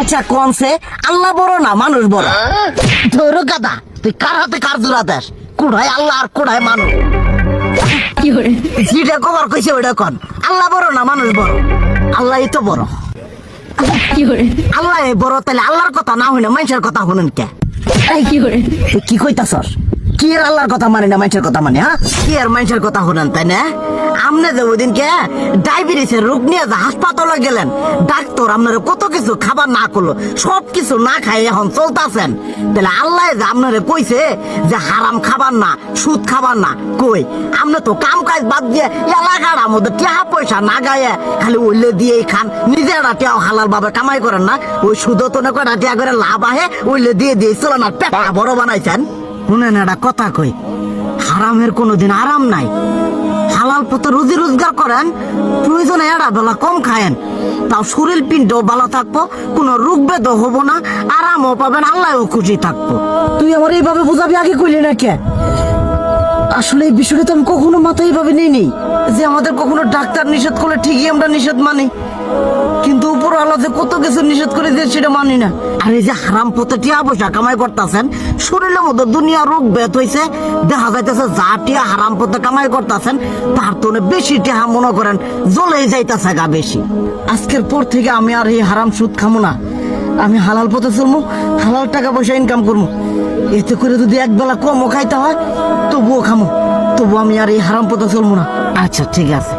আচ্ছা কনসে আল্লাহ বড় না মানুষ বড়? ধরো গাদা, তুই কার হাতে কার জোড়া দেশ? কুড়ায় আল্লাহ আর কুড়ায় মানুষ। যেটা কবার কইছে ওইটা কন। আল্লাহ বড় না মানুষ বড়? আল্লাহই তো বড়। আল্লাহ বড়, তাহলে আল্লাহর কথা না হইনা মানুষের কথা শুনেন কে? তুই কি কইতাছস? কি এর আল্লাহর কথা মানে না মানুষের কথা মানে? হ্যাঁ, কি আর মানুষের কথা শুনেন তাই না? আমনে যে ওইদিনকে ডায়াবেটিসের রোগ নিয়ে যে হাসপাতালে গেলেন, ডাক্তার আপনার কত কিছু খাবার না করলো, সব কিছু না খাই এখন চলতেছেন। তাহলে আল্লাহ যে আপনারে কইছে যে হারাম খাবার না, সুদ খাবার না, কই আপনি তো কাম কাজ বাদ দিয়ে এলাকার মধ্যে টাকা পয়সা না গায়ে খালি ওইলে দিয়েই খান। নিজেরা টিয়াও হালাল ভাবে কামাই করেন না, ওই সুদ তো না কয়টা টিয়া করে লাভ আহে ওইলে দিয়ে দিয়ে চলেন আর পেটা বড় বানাইছেন। শুনেন একটা কথা কই, হারামের কোনোদিন আরাম নাই। হালাল পথে রুজি রোজগার করেন, প্রয়োজনে এড়া বেলা কম খায়েন, তাও শরীর পিণ্ডও ভালো থাকবো, কোনো রোগ বেদও হবো না, আরামও পাবেন, আল্লাহও খুশি থাকবো। তুই আমার এইভাবে বুঝাবি আগে কইলি না কে? আসলে এই বিষয়টা তো আমি কখনো মাথায় এইভাবে নিইনি যে আমাদের কখনো ডাক্তার নিষেধ করলে ঠিকই আমরা নিষেধ মানি, কিন্তু উপর আল্লাহ যে কত কিছু নিষেধ করে দিয়ে সেটা মানি না। আর এই যে হারাম পথে টিয়া পয়সা কামাই করতেছেন, শরীরের মধ্যে দুনিয়া রোগ বেত হয়েছে, দেখা যাইতেছে যা টিয়া হারাম পথে কামাই করতেছেন তার তো বেশি টিয়া মনে করেন জ্বলেই যাইতেছে গা বেশি। আজকের পর থেকে আমি আর এই হারাম সুদ খামো না, আমি হালাল পথে চলবো, হালাল টাকা পয়সা ইনকাম করবো। এতে করে যদি একবেলা কমও খাইতে হয় তবুও খামো, তবু আমি আর এই হারাম পথে চলবো না। আচ্ছা ঠিক আছে।